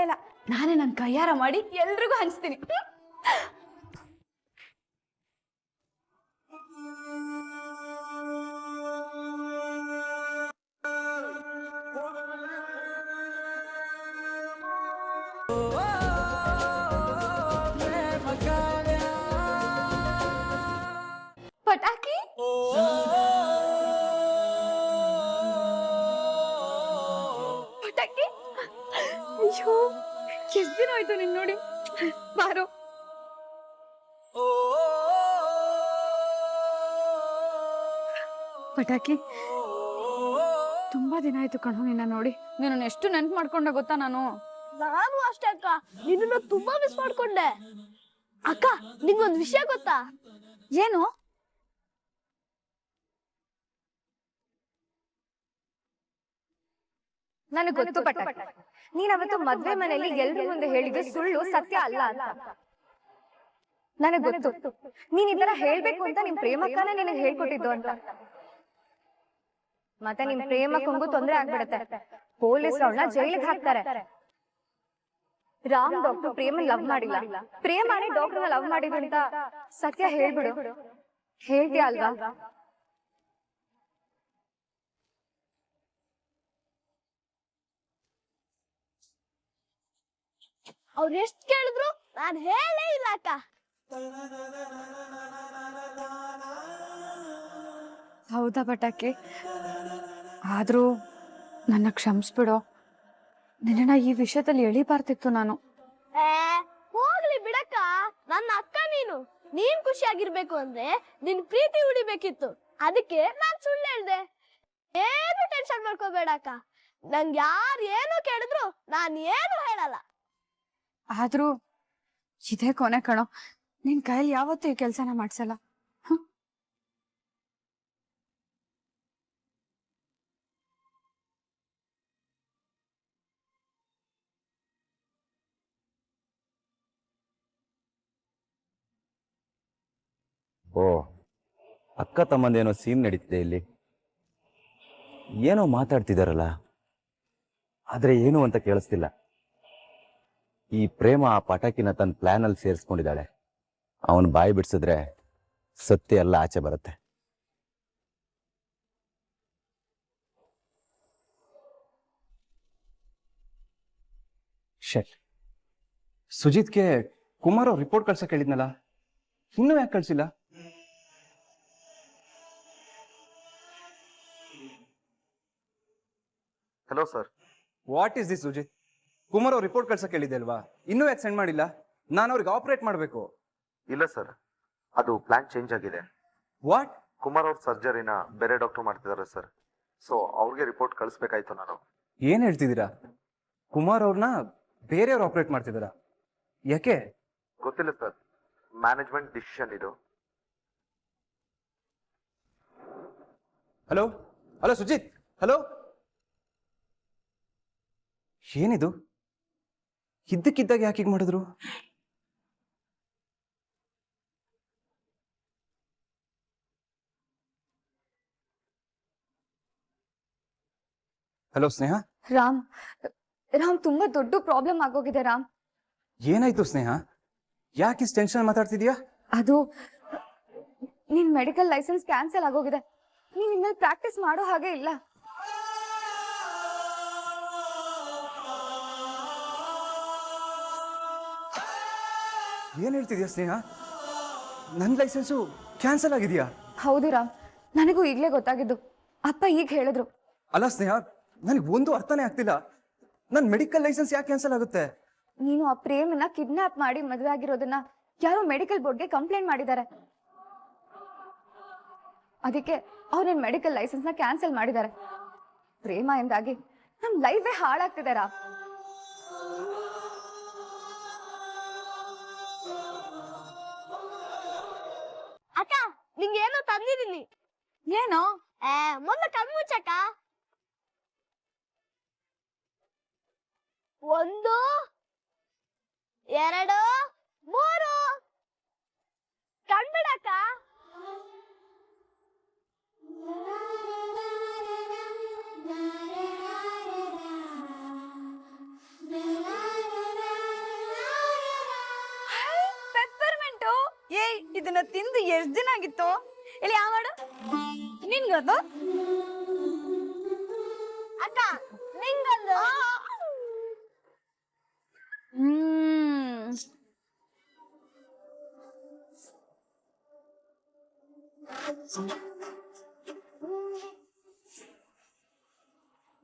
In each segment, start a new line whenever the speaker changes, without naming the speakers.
ಇಲ್ಲ ನಾನೇ ನನ್ನ ಕೈಯಾರ ಮಾಡಿ ಎಲ್ರಿಗೂ ಹಂಚ್ತೀನಿ. ಪಟಾಕಿ ಪಟಾಕಿ ಅಯ್ಯೋ ಎಷ್ಟು ದಿನ ಆಯ್ತು ನಿನ್ ನೋಡಿ. ಬಾರೋ. ಪಟಾಕಿ ತುಂಬಾ ದಿನ ಆಯ್ತು ಕಣೋ ನಿನ್ನ ನೋಡಿ. ನೀನು ಎಷ್ಟು ನೆನ್ಪು ಮಾಡ್ಕೊಂಡೆ ಗೊತ್ತಾ ನಾನು.
ನಾನು ಅಷ್ಟೇ ಅಕ್ಕ, ನಿನ್ನ ತುಂಬಾ ಮಿಸ್ ಮಾಡ್ಕೊಂಡೆ. ಅಕ್ಕ ನಿಂಗೊಂದು ವಿಷಯ ಗೊತ್ತಾ?
ಏನು?
ನನಗೆ ಗೊತ್ತು ಪಟಾಕಿ, ನೀನ್ ಅವತ್ತು ಮದ್ವೆ ಮನೆಯಲ್ಲಿ ಎಲ್ರ ಮುಂದೆ ಹೇಳಿದ್ದು ಸುಳ್ಳು, ಸತ್ಯ ಅಲ್ಲ ಅಂತ. ನನಗ್ ಗೊತ್ತು ನೀನ್ ಈ ತರ ಹೇಳ್ಬೇಕು ಅಂತ ನಿಮ್ ಪ್ರೇಮಕ್ಕನೇ ನಿನಗೆ ಹೇಳ್ಕೊಟ್ಟಿದ್ದು ಅಂತ. ಮತ್ತೆ ನಿಮ್ ಪ್ರೇಮಕ್ಕಂಗೂ ತೊಂದ್ರೆ ಆಗ್ಬಿಡತ್ತೆ, ಪೊಲೀಸ್ ಅವಳನ್ನ ಜೈಲಿಗೆ ಹಾಕ್ತಾರೆ. ರಾಮ್ ಡಾಕ್ಟರ್ ಪ್ರೇಮನ್ ಲವ್ ಮಾಡಿಲ್ಲ, ಪ್ರೇಮನೇ ಡಾಕ್ಟರ್ನ ಲವ್ ಮಾಡಿದ್ರು ಅಂತ ಸತ್ಯ ಹೇಳ್ಬಿಡು. ಹೇಳ್ತೀಯ ಅಲ್ವಾ?
ಅವ್ರು ಎಷ್ಟ್ ಕೇಳಿದ್ರು ನಾನ್ ಹೇಳೇ ಇಲ್ಲ ಅಕ್ಕ.
ಹೌದಾ ಪಟಾಕಿ? ಆದ್ರೂ ನನ್ನ ಕ್ಷಮಿಸ್ಬಿಡೋ. ನಿನ್ನ ಈ ವಿಷಯದಲ್ಲಿ ಎಳಿಬಾರ್ದಿತ್ತು ನಾನು.
ಹೋಗ್ಲಿ ಬಿಡಕ್ಕ, ನನ್ನ ಅಕ್ಕ ನೀನು. ನೀನ್ ಖುಷಿಯಾಗಿರ್ಬೇಕು ಅಂದ್ರೆ ನಿನ್ ಪ್ರೀತಿ ಉಳಿಬೇಕಿತ್ತು. ಅದಕ್ಕೆ ನಾನ್ ಸುಳ್ಳು ಹೇಳ್ದೆ. ಏನು ಟೆನ್ಷನ್ ಮಾಡ್ಕೋಬೇಡ ಅಕ್ಕ, ನಂಗೆ ಯಾರು ಏನು ಕೇಳಿದ್ರು ನಾನ್ ಏನು ಹೇಳಲ್ಲ.
ಆದ್ರೂ ಇದೇ ಕೊನೆ ಕಣೋ, ನಿನ್ ಕೈಯಲ್ಲಿ ಯಾವತ್ತೂ ಈ ಕೆಲ್ಸನ ಮಾಡ್ಸಲ್ಲ.
ಓ, ಅಕ್ಕ ತಮ್ಮಂದೇನೋ ಸೀನ್ ನಡೀತಿದೆ ಇಲ್ಲಿ. ಏನೋ ಮಾತಾಡ್ತಿದಾರಲ್ಲ, ಆದ್ರೆ ಏನು ಅಂತ ಕೇಳಿಸ್ತಿಲ್ಲ. ಈ ಪ್ರೇಮ ಆ ಪಟಾಕಿನ ತನ್ನ ಪ್ಲಾನ್ ಅಲ್ಲಿ ಸೇರಿಸ್ಕೊಂಡಿದ್ದಾಳೆ. ಅವನು ಬಾಯಿ ಬಿಡಿಸಿದ್ರೆ ಸತ್ಯ ಎಲ್ಲ ಆಚೆ ಬರುತ್ತೆ.
ಶಟ್, ಸುಜಿತ್ಗೆ ಕುಮಾರ್ ಅವ್ರು ರಿಪೋರ್ಟ್ ಕಳ್ಸಕ್ ಹೇಳಿದ್ನಲ್ಲ, ಇನ್ನೂ ಯಾಕೆ ಕಳ್ಸಿಲ್ಲ?
Hello sir.
What is this Sujit? Kumar ಅವ್ರು ರಿಪೋರ್ಟ್ ಕಳ್ಸಕ್ ಹೇಳಿದೆ ಅಲ್ವಾ, ಇನ್ನೂ ಯಾಕೆ ಸೆಂಡ್ ಮಾಡಿಲ್ಲ? ನಾನು ಅವ್ರಿಗೆ ಆಪರೇಟ್ ಮಾಡಬೇಕು.
ಇಲ್ಲ ಸರ್, ಅದು ಪ್ಲಾನ್ ಚೇಂಜ್ ಆಗಿದೆ.
ವಾಟ್?
ಕುಮಾರ್ ಅವ್ರ ಸರ್ಜರಿನ ಬೇರೆ ಡಾಕ್ಟರ್ ಮಾಡ್ತಿದ್ದಾರೆ ಸರ್. ಸೊ ಅವ್ರಿಗೆ ರಿಪೋರ್ಟ್ ಕಳಿಸ್ಬೇಕಾಯ್ತು ನಾನು.
ಏನ್ ಹೇಳ್ತಿದ್ದೀರಾ? ಕುಮಾರ್ ಅವ್ರನ್ನ ಬೇರೆಯವ್ರು ಆಪರೇಟ್ ಮಾಡ್ತಿದ್ದಾರಾ? ಯಾಕೆ?
ಗೊತ್ತಿಲ್ಲ ಸರ್, ಮ್ಯಾನೇಜ್ಮೆಂಟ್ ಡಿಸಿಷನ್ ಇದು.
Hello hello Sujit, hello. ಏನಿದು? ಇದ್ದಕ್ಕಿದ್ದಾಗ ಯಾಕೆ ಹೀಗೆ ಮಾಡಿದ್ರು? ಹಲೋ ಸ್ನೇಹ.
ರಾಮ್ ರಾಮ್ ತುಂಬಾ ದೊಡ್ಡ ಪ್ರಾಬ್ಲಮ್ ಆಗೋಗಿದೆ ರಾಮ್.
ಏನಾಯ್ತು ಸ್ನೇಹ? ಯಾಕೆ ಇಷ್ಟು ಟೆನ್ಷನ್ ಮಾತಾಡ್ತಿದ್ಯಾ?
ಅದು ನಿನ್ ಮೆಡಿಕಲ್ ಲೈಸೆನ್ಸ್ ಕ್ಯಾನ್ಸಲ್ ಆಗೋಗಿದೆ. ನೀನ್ ಇನ್ಮೇಲೆ ಪ್ರಾಕ್ಟೀಸ್ ಮಾಡೋ ಹಾಗೆ ಇಲ್ಲ.
ಏನ್ ಹೇಳ್ತಿದ್ಯಾ ಸ್ನೇಹ? ನನ್ನ ಲೈಸೆನ್ಸು ಕ್ಯಾನ್ಸಲ್ ಆಗಿದೆಯಾ?
ಹೌದು ರಾಮ್, ನನಗೂ ಈಗ್ಲೇ ಗೊತ್ತಾಗಿದ್ದು. ಅಪ್ಪ ಈಗ ಹೇಳಿದ್ರು.
ಅಲ್ಲ ಸ್ನೇಹ, ನನಗೆ ಒಂದು ಅರ್ಥನೇ ಆಗ್ತಿಲ್ಲ. ನನ್ನ ಮೆಡಿಕಲ್ ಲೈಸೆನ್ಸ್ ಯಾಕೆ ಕ್ಯಾನ್ಸಲ್ ಆಗುತ್ತೆ?
ನೀನು ಆ ಪ್ರೇಮನ ಕಿಡ್ನಾಪ್ ಮಾಡಿ ಮದುವೆ ಆಗಿರೋದನ್ನ ಯಾರೋ ಮೆಡಿಕಲ್ ಬೋರ್ಡ್ಗೆ ಕಂಪ್ಲೇಂಟ್ ಮಾಡಿದ್ದಾರೆ. ಅದಕ್ಕೆ ಅವ್ರು ನಿನ್ ಮೆಡಿಕಲ್ ಲೈಸೆನ್ಸ್ ನ ಕ್ಯಾನ್ಸಲ್ ಮಾಡಿದ್ದಾರೆ. ಪ್ರೇಮ ಎಂದಾಗಿ ನಮ್ ಲೈಫೇ ಹಾಳಾಗ್ತಿದೆ ರಾಮ್.
ಅಕ್ಕ ನಿಂಗೇನೋ ತಂದಿದ್ದೀನಿ.
ಏನೋ?
ಮೊದಲು ಕಣ್ಮುಚ್ಚಕ್ಕ. 1 2 3 ಕಣ್ಬಿಡಕ್ಕ.
ಇದನ್ನ ತಿಂದು ಎಷ್ಟ್ ದಿನ ಆಗಿತ್ತು? ಇಲ್ಲಿ ಯಾವ ಮಾಡು ನಿನ್ಗದು
ಅಕ್ಕ ನಿಂಗಂದು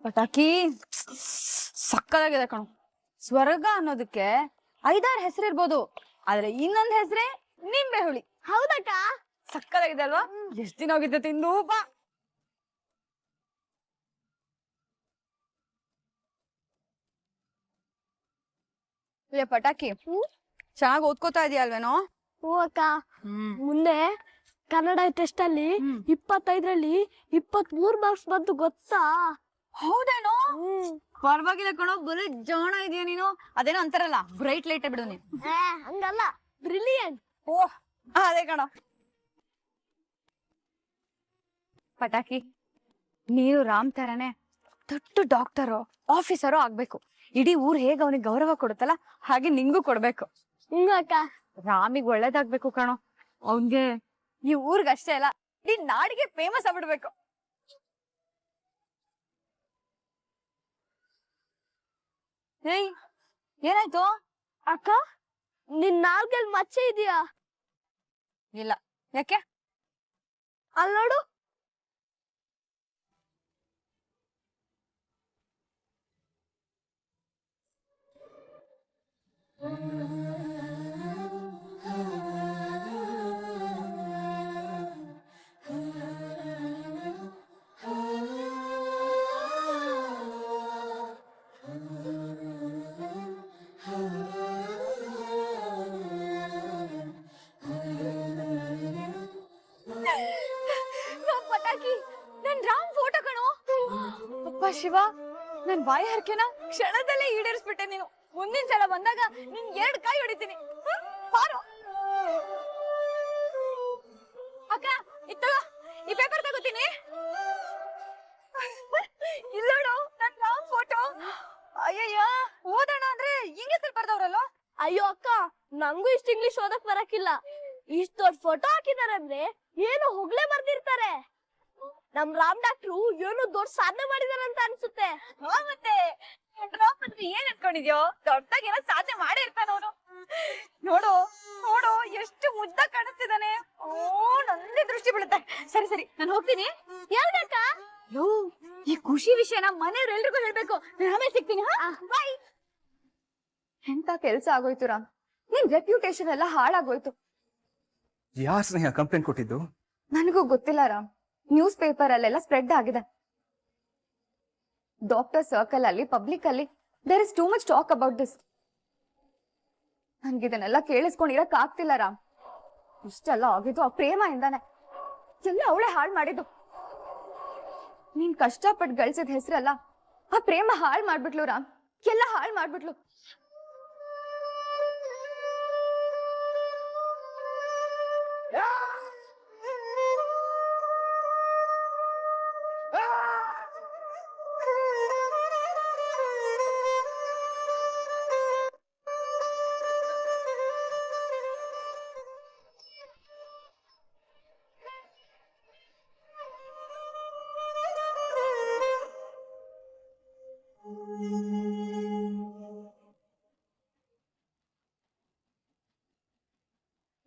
ಪಟಾಕಿ ಸಕ್ಕದಾಗಿದೆ ಕಣು. ಸ್ವರ್ಗ ಅನ್ನೋದಕ್ಕೆ 5-6 ಹೆಸರಿರ್ಬೋದು, ಆದ್ರೆ ಇನ್ನೊಂದ್ ಹೆಸರೇ ನಿಂಬೆ ಹುಳಿ.
ಹೌದಕ್ಕ.
ಸಕ್ಕದಾಗಿದೆ ಅಲ್ವಾ? ಎಷ್ಟ್ ದಿನ ಹೋಗಿದ್ದೆ ತಿಂದು ಬಾ. ಲೇ ಪಟಾಕಿ, ಚೆನ್ನಾಗಿ ಓದ್ಕೋತಾ ಇದೆಯಲ್ವೇನೋ?
ಹ್ಞೂ ಅಕ್ಕ. ಮುಂದೆ ಕನ್ನಡ ಟೆಸ್ಟ್ ಅಲ್ಲಿ 25ರಲ್ಲಿ 23 ಮಾರ್ಕ್ಸ್ ಬಂತು ಗೊತ್ತಾ?
ಹೌದೇನೋ? ಪರವಾಗಿಲ್ಲ ಕಣೋ, ಬರೀ ಜಾಣ ಇದೆಯಾ ನೀನು. ಅದೇನೋ ಅಂತಾರಲ್ಲ, ಬ್ರೈಟ್ ಲೈಟ್ ಬಿಡು ನೀನು.
ಹಂಗಲ್ಲ, ಬ್ರಿಲಿಯಂಟ್.
ಓಹ್ ಅದೇ ಕಣೋ. ಪಟಾಕಿ, ನೀನು ರಾಮ್ ತರನೇ ದೊಡ್ಡ ಡಾಕ್ಟರು ಆಫೀಸರು ಆಗ್ಬೇಕು. ಇಡೀ ಊರ್ ಹೇಗ ಅವನಿಗೆ ಗೌರವ ಕೊಡುತ್ತಲ್ಲ ಹಾಗೆ ನಿಂಗೂ ಕೊಡ್ಬೇಕು.
ಅಕ್ಕ.
ರಾಮಿಗ್ ಒಳ್ಳೇದಾಗ್ಬೇಕು ಕಣೋ. ಅವನ್ಗೆ ಈ ಊರ್ಗಷ್ಟೇ ಅಲ್ಲ, ಇಡೀ ನಾಡಿಗೆ ಫೇಮಸ್ ಆಗ್ಬಿಡ್ಬೇಕು. ಏಯ್ ಏನಾಯ್ತು?
ಅಕ್ಕ, ನಿನ್ ನಾಲ್ಗೆಲ್ ಮಚ್ಚೆ ಇದೆಯಾ?
ಇಲ್ಲ, ಯಾಕೆ?
ಅಲ್ಲಿ ನೋಡು.
ಪಟಾಕಿ, ನನ್ ರಾಮ್ ಫೋಟೋ ಕಣೋ. ಅಪ್ಪ ಶಿವ, ನನ್ ಬಾಯಿ ಹರಕೆನ ಕ್ಷಣದಲ್ಲೇ ಈಡೇರಿಸ್ಬಿಟ್ಟೆ ನೀನು. ಮುಂದಿನ ಸಲ ಬಂದಾಗ ನಿನ್ 2 ಕಾಯಿ ಹೊಡಿತೀನಿ. ಬಾರೋ ಅಕ್ಕ, ಇತ್ತಲ್ಲ ಈ ಪೇಪರ್ ತಗೋತೀನಿ. ಇಲ್ಲೋಡು ನನ್ ರಾಮ್ ಫೋಟೋ. ಅಯ್ಯಯ್ಯ, ಓದೋಣ ಅಂದ್ರೆ ಇಂಗ್ಲಿಷ್ ಅಲ್ಲಿ ಬರ್ದವ್ರಲ್ಲ.
ಅಯ್ಯೋ ಅಕ್ಕ, ನಂಗೂ ಇಷ್ಟ ಇಂಗ್ಲಿಷ್ ಓದಕ್ ಬರಕಿಲ್ಲ. ಇಷ್ಟ ದೊಡ್ಡ ಫೋಟೋ ಹಾಕಿದಾರೆ ಅಂದ್ರೆ ಏನು ಹೊಗ್ಲೇ ಬರ್ದಿರ್ತಾರೆ. ನಮ್ ರಾಮ್ ಡಾಕ್ಟ್ರು ಏನು ದೊಡ್ಡ ಸಾಧನೆ ಮಾಡಿದಾರೆ ಅಂತ ಅನ್ಸುತ್ತೆ.
ಮತ್ತೆ ಏನ್ ಅನ್ಕೊಂಡಿದ್ಯೋ, ದೊಡ್ಡದಾಗಿ ಏನೋ ಸಾಧನೆ ಮಾಡೇ ಇರ್ತಾನ ಅವನು. ನೋಡು ನೋಡು, ಎಷ್ಟು ಮುದ್ದ ಕಾಣಿಸ್ತಿದಾನೆ. ಓ, ನಂದೇ ದೃಷ್ಟಿ ಬೀಳುತ್ತೆ. ಸರಿ ಸರಿ, ನಾನು ಹೋಗ್ತೀನಿ.
ಹೇಳ್ಬೇಕ?
ಯೋ, ಈ ಖುಷಿ ವಿಷಯನ ಮನೆಯವ್ರು ಎಲ್ರಿಗೂ ಹೇಳ್ಬೇಕು. ನಾನು ಆಮೇಲೆ ಸಿಗ್ತೀನಿ. ಬಾಯ್.
ಎಂತ ಕೆಲ್ಸ ಆಗೋಯ್ತು ರಾಮ್, ನಿನ್ ರೆಪ್ಯುಟೇಷನ್ ಎಲ್ಲ ಹಾಳಾಗೋಯ್ತು.
ಯಾರ್ ಸ್ನೇಹ ಕಂಪ್ಲೇಂಟ್ ಕೊಟ್ಟಿದ್ದು?
ನನಗೂ ಗೊತ್ತಿಲ್ಲ ರಾಮ್, ನ್ಯೂಸ್ ಪೇಪರ್ ಅಲ್ಲೆಲ್ಲ ಸ್ಪ್ರೆಡ್ ಆಗಿದೆ. ಡಾಕ್ಟರ್ ಸರ್ಕಲ್ ಅಲ್ಲಿ, ಪಬ್ಲಿಕ್ ಅಲ್ಲಿ there is too much talk about this. ನನ್ಗಿದನ್ನೆಲ್ಲ ಕೇಳಿಸ್ಕೊಂಡಿರಕ್ ಆಗ್ತಿಲ್ಲ ರಾಮ್. ಇಷ್ಟೆಲ್ಲ ಆಗಿದ್ದು ಆ ಪ್ರೇಮ ಇಂದಾನೆ. ಎಲ್ಲ ಅವಳೇ ಹಾಳು ಮಾಡಿದ್ದು. ನೀನ್ ಕಷ್ಟಪಟ್ಟು ಗಳಿಸಿದ ಹೆಸರಲ್ಲ, ಆ ಪ್ರೇಮ ಹಾಳು ಮಾಡ್ಬಿಟ್ಲು ರಾಮ್, ಎಲ್ಲ ಹಾಳು ಮಾಡ್ಬಿಟ್ಲು.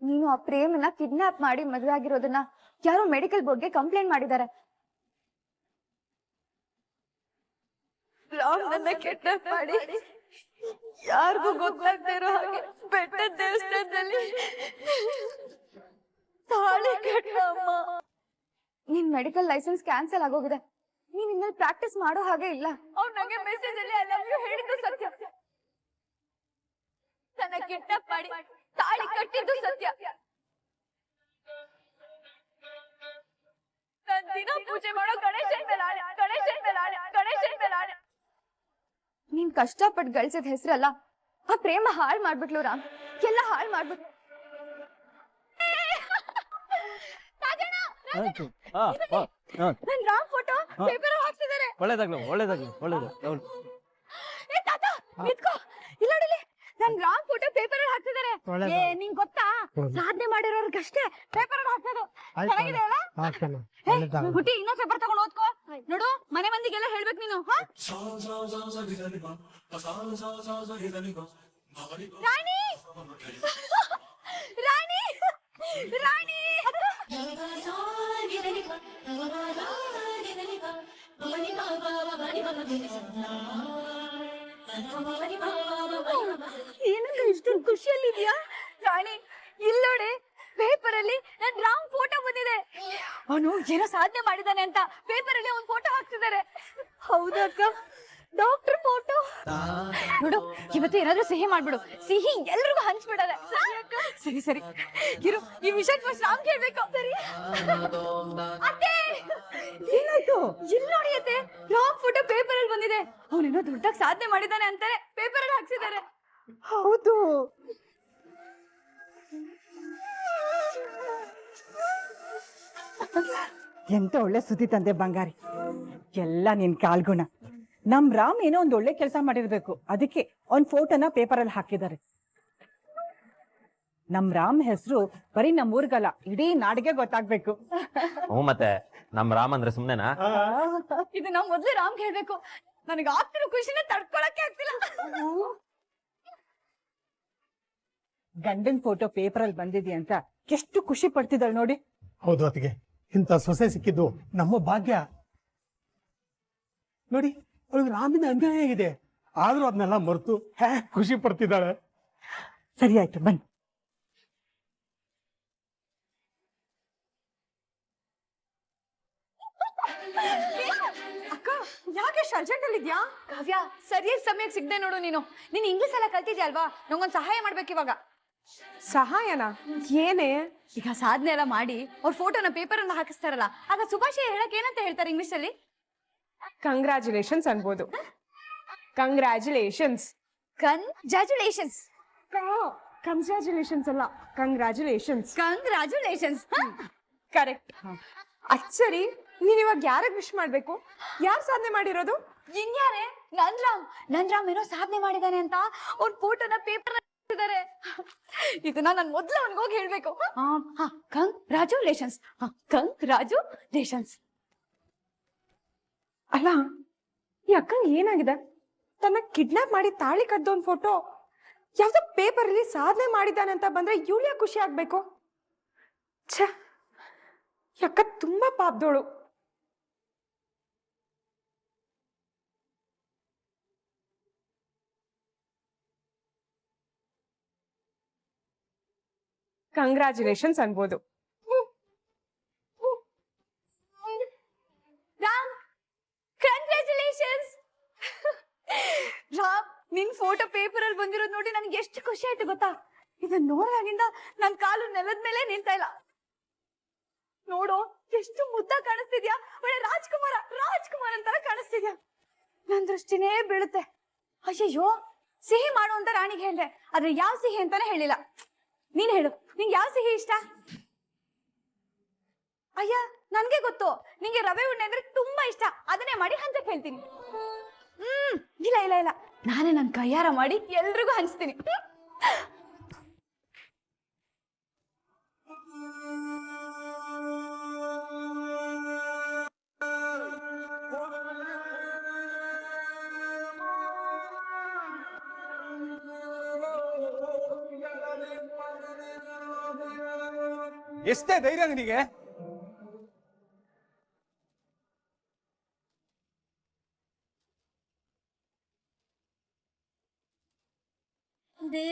ನೀನು ಆ ಪ್ರೇಮನ ಕಿಡ್ನಾಪ್ ಮಾಡಿ ಮದುವೆ ಆಗಿರೋದನ್ನ ಯಾರೋ ಮೆಡಿಕಲ್ ಬೋರ್ಡ್ಗೆ ಕಂಪ್ಲೇಂಟ್ ಮಾಡಿದ್ದಾರೆ.
ರಾಮ್ ನನ್ನ ಕಿಡ್ನಾಪ್ ಮಾಡಿ ಯಾರಿಗೂ ಗೊತ್ತಾಗ್ತಾ ಇರೋ ಹಾಗೆ ಬೆಟ್ಟದ ದೇವಸ್ಥಾನದಲ್ಲಿ ತಾಳಿ ಕಟ್ಟ ಅಮ್ಮ.
ನಿನ್ ಮೆಡಿಕಲ್ ಲೈಸೆನ್ಸ್ ಕ್ಯಾನ್ಸಲ್ ಆಗೋಗಿದೆ. ನೀನ್ ಇನ್ಮೇಲೆ ಪ್ರಾಕ್ಟೀಸ್ ಮಾಡೋ ಹಾಗೆ ಇಲ್ಲ.
ಅವ್ರು ನಂಗೆ ಮೆಸೇಜ್ ಅಲ್ಲಿ ಐ ಲವ್ ಯು ಹೇಳಿದ್ದು ಸತ್ಯ. ನನ್ನ ಕಿಡ್ನಾಪ್ ಮಾಡಿ ತಾಳಿ ಕಟ್ಟಿದ್ದು ಸತ್ಯ. ನನ್ ದಿನ ಪೂಜೆ ಮಾಡೋ ಗಣೇಶನ್ ಮೇಲೆ ಆಣೆ, ಗಣೇಶನ್ ಮೇಲೆ ಆಣೆ, ಗಣೇಶನ್ ಮೇಲೆ ಆಣೆ.
ನೀನ್ ಕಷ್ಟಪಟ್ಟು ಗಳಿಸಿದ ಹೆಸರಲ್ಲ, ಆ ಪ್ರೇಮ ಹಾಳು ಮಾಡ್ಬಿಟ್ಲು ರಾಮ್, ಎಲ್ಲ ಹಾಳು ಮಾಡ್ಬಿಟ್ಲು.
ನನ್ ರಾಮ್ ಫೋಟೋ ಪೇಪರ್ ಹಾಕ್ತಿದ್ದಾರೆ.
ಒಳ್ಳೇದಾಗ್ಲಿ ಒಳ್ಳೇದಾಗ್ಲಿ ಒಳ್ಳೇದು.
ಏ ತಾತ, ನಿಂತ್ಕೋ. ಇಲ್ಲ ನೋಡಿಲಿ, ನನ್ ರಾಂಗ್ ಫೋಟೋ ಪೇಪರ್ ಅಲ್ಲಿ ಹಾಕ್ತಿದ್ದಾರೆ.
ಒಳ್ಳೇದು.
ಏ ನಿಂಗ್ ಗೊತ್ತಾ,
ಹೌದು.
ಸಾಧನೆ ಮಾಡಿರೋರ್ಗಷ್ಟೇ ಪೇಪರ್ ಅಲ್ಲಿ ಹಾಕೋದು.
ಆಯ್ತು,
ಚೆನ್ನಾಗಿದೆ ಅಲ್ಲ?
ಹಾಕ್ತೇನೆ.
ಏ,
ಒಳ್ಳೇದಾಗಲಿ.
ಹುಟ್ಟಿ ಇನ್ನೊಂದ್ ಪೇಪರ್ ತಗೊಂಡು ಓದ್ಕೋ. ನೋಡು, ಮನೆ ಮಂದಿಗೆಲ್ಲ ಹೇಳ್ಬೇಕು ನೀನು. ಹಾ? ರಾಣಿ ರಾಣಿ ರಾಣಿ ಏನಂದ್ರೆ ಇಷ್ಟೊಂದು ಖುಷಿಯಲ್ಲಿದ್ಯಾ? ರಾಣಿ, ಇಲ್ಲೋಡೆ ಪೇಪರ್ ಅಲ್ಲಿ ನನ್ ರಾಂಗ್ ಫೋಟೋ ಬಂದಿದೆ. ಅವನು ಏನೋ ಸಾಧನೆ ಮಾಡಿದಾನೆ ಅಂತ ಪೇಪರ್ ಅಲ್ಲಿ ಅವ್ನ್ ಫೋಟೋ ಹಾಕ್ತಿದ್ದಾರೆ. ಹೌದಕ್ಕ, ಡಾಕ್ಟರ್ ಫೋಟೋ. ನೋಡು, ಇವತ್ತು ಏನಾದ್ರೂ ಸಿಹಿ ಮಾಡ್ಬಿಡು. ಸಿಹಿ ಎಲ್ರಿಗೂ ಹಂಚ್ಬಿಡದೆ. ಸರಿ ಸರಿ ಇರು, ಈ ವಿಷಯ ಫಸ್ಟ್ ರಾಮ್ ಕೇಳ್ಬೇಕು. ಸರಿ ಅತ್ತೆ, ಏನಾಯ್ತು? ಇಲ್ಲಿ ನೋಡಿ ಅತ್ತೆ, ರಾಮ್ ಫೋಟೋ ಪೇಪರ್ ಅಲ್ಲಿ ಬಂದಿದೆ. ಅವನೇನೋ ದೊಡ್ಡದಾಗಿ ಸಾಧನೆ ಮಾಡಿದಾನೆ ಅಂತಾರೆ ಪೇಪರ್ ಅಲ್ಲಿ ಹಾಕ್ಸಿದ್ದಾರೆ.
ಹೌದು. ಎಂತ ಒಳ್ಳೆ ಸುದ್ದಿ ತಂದೆ ಬಂಗಾರಿ. ಎಲ್ಲ ನಿನ್ ಕಾಲ್ಗುಣ. ನಮ್ ರಾಮ್ ಏನೋ ಒಂದ್ ಒಳ್ಳೆ ಕೆಲಸ ಮಾಡಿರ್ಬೇಕು, ಅದಕ್ಕೆ ಒಂದ್ ಫೋಟೋನ ಪೇಪರ್ ಅಲ್ಲಿ ಹಾಕಿದ್ದಾರೆ. ನಮ್ ರಾಮ್ ಹೆಸರು ಬರೀ ನಮ್ ಊರ್ಗಲ್ಲ, ಇಡೀ ನಾಡಿಗೆ ಗೊತ್ತಾಗ್ಬೇಕು.
ಹ್ಞೂ ಮತ್ತೆ ನಮ್ ರಾಮ್ ಅಂದ್ರೆ ಸುಮ್ನೆನಾ?
ಇದು ನಾವ್ ಮೊದ್ಲೇ ರಾಮ್ ಹೇಳ್ಬೇಕು. ನನಗೆ ಆಗ್ತಿರೋ ಖುಷಿನ ತಡ್ಕೊಳಕ್ಕೆ ಆಗ್ತಿಲ್ಲ.
ಗಂಡನ್ ಫೋಟೋ ಪೇಪರ್ ಅಲ್ಲಿ ಬಂದಿದೆ ಅಂತ ಎಷ್ಟು ಖುಷಿ ಪಡ್ತಿದ್ದಾಳೆ ನೋಡಿ.
ಹೌದು ಅತ್ತಿಗೆ, ಇಂಥ ಸೊಸೆ ಸಿಕ್ಕಿದ್ದು ನಮ್ಮ ಭಾಗ್ಯ. ನೋಡಿ, ಅವಳಿಗೆ ರಾಮಿನ ಅನ್ಯಾಯ ಆಗಿದೆ, ಆದ್ರೂ ಅದನ್ನೆಲ್ಲ ಮರೆತು ಖುಷಿ ಪಡ್ತಿದ್ದಾಳೆ.
ಸರಿ ಆಯ್ತು, ಬನ್ನಿ.
ಅಕ್ಕ, ಯಾಕೆ ಅರ್ಜೆಂಟ್ ಅಲ್ಲಿ ಇದ್ಯಾ? ಕಾವ್ಯ, ಸರಿಯಾಗಿ ಸಮಯಕ್ಕೆ ಸಿಗ್ದೆ ನೋಡು. ನೀನ್ ಇಂಗ್ಲಿಷ್ ಎಲ್ಲ ಕಲ್ತಿದ್ಯಾ ಅಲ್ವಾ? ನಂಗೊಂದ್ ಸಹಾಯ ಮಾಡ್ಬೇಕು ಇವಾಗ.
ಸಹಾಯನಾ? ಏನೇ?
ಈಗ ಸಾಧನೆ ಎಲ್ಲ ಮಾಡಿ ಅವ್ರ ಫೋಟೋನ ಪೇಪರ್ ಅನ್ನ ಹಾಕಿಸ್ತಾರಲ್ಲ, ಆಗ ಶುಭಾಶಯ ಹೇಳಕ್ ಏನಂತ ಹೇಳ್ತಾರೆ ಇಂಗ್ಲಿಷ್ ಅಲ್ಲಿ?
ಕಂಗ್ರಾಚುಲೇಷನ್ಸ್ ಅನ್ಬೋದು. ಕಂಗ್ರಾಚುಲೇಷನ್ಸ್.
ಕಂಗ್ರಾಚುಲೇಷನ್ಸ್.
ಕಂಗ್ರಾಚುಲೇಷನ್ಸ್ ಅಲ್ಲ, ಕಂಗ್ರಾಚುಲೇಷನ್ಸ್.
ಕಂಗ್ರಾಚುಲೇಷನ್ಸ್.
ಕರೆಕ್ಟ್. ಅದ್ ಸರಿ, ನೀನ್ ಇವಾಗ ಯಾರಿಗೆ ವಿಶ್ ಮಾಡ್ಬೇಕು? ಯಾರು ಸಾಧನೆ ಮಾಡಿರೋದು?
ಇನ್ಯಾರೇ? ನನ್ ರಾಮ್ ಏನೋ ಸಾಧನೆ ಮಾಡಿದಾನೆ ಅಂತ ಅವ್ರ ಫೋಟೋನ ಪೇಪರ್ ಹಾಕಿದ್ದಾರೆ. ಇದನ್ನ ನಾನು ಮೊದ್ಲು ಅವ್ನಿಗೆ ಹೋಗಿ ಹೇಳ್ಬೇಕು. ಕಂಗ್ರಾಚುಲೇಷನ್ಸ್. ಕಂಗ್ರಾಚುಲೇಷನ್ಸ್.
ಅಲ್ಲ, ಈ ಅಕ್ಕಂಗೆ ಏನಾಗಿದೆ? ತನ್ನ ಕಿಡ್ನಾಪ್ ಮಾಡಿ ತಾಳಿ ಕದ್ದೋನ್ ಫೋಟೋ ಯಾವ್ದೋ ಪೇಪರ್ ಅಲ್ಲಿ ಸಾಧನೆ ಮಾಡಿದ್ದಾನೆ ಅಂತ ಬಂದ್ರೆ ಇವಳು ಯಾಕೆ ಖುಷಿ ಆಗ್ಬೇಕು? ಛ, ಈ ಅಕ್ಕ ತುಂಬಾ ಪಾಪದೋಳು. ಕಂಗ್ರಾಚುಲೇಷನ್ಸ್ ಅನ್ಬೋದು.
ರಾಮ್, ಕಂಗ್ರಾಚುಲೇಷನ್ಸ್. ರಾಮ್, ನಿನ್ ಫೋಟೋ ಪೇಪರ್ ಅಲ್ಲಿ ಬಂದಿರೋದು ನೋಡಿ ನನ್ಗೆ ಎಷ್ಟು ಖುಷಿ ಆಯ್ತು ಗೊತ್ತಾ? ಇದನ್ನ ನೋಡಾಗಿಂದ ನನ್ ಕಾಲು ನೆಲದ ಮೇಲೆ ನಿಲ್ತಾ ಇಲ್ಲ. ನೋಡು, ಎಷ್ಟು ಮುದ್ದ ಕಾಣಿಸ್ತಿದ್ಯಾ. ಒಳ್ಳೆ ರಾಜ್ಕುಮಾರ್ ಅಂತಾರ ಕಾಣಿಸ್ತಿದ್ಯಾ. ನನ್ ದೃಷ್ಟಿನೇ ಬೀಳುತ್ತೆ. ಅಯ್ಯಯ್ಯೋ, ಸಿಹಿ ಮಾಡು ಅಂತ ರಾಣಿಗೆ ಹೇಳ್ದೆ, ಆದ್ರೆ ಯಾವ ಸಿಹಿ ಅಂತಾನೆ ಹೇಳಿಲ್ಲ. ನೀನ್ ಹೇಳು, ನಿಂಗೆ ಯಾವ ಸಿಹಿ ಇಷ್ಟ? ಅಯ್ಯ, ನನ್ಗೆ ಗೊತ್ತು, ನಿಂಗೆ ರವೆ ಉಂಡೆ ಅಂದ್ರೆ ತುಂಬಾ ಇಷ್ಟ. ಅದನ್ನೇ ಮಾಡಿ ಹಂಚಕ್ ಹೇಳ್ತೀನಿ. ಇಲ್ಲ, ನಾನೇ ನನ್ ಕೈಯಾರ ಮಾಡಿ ಎಲ್ರಿಗೂ ಹಂಚ್ತೀನಿ.
ಎಷ್ಟೇ ಧೈರ್ಯ ನಿನಗೆ?
ದೇ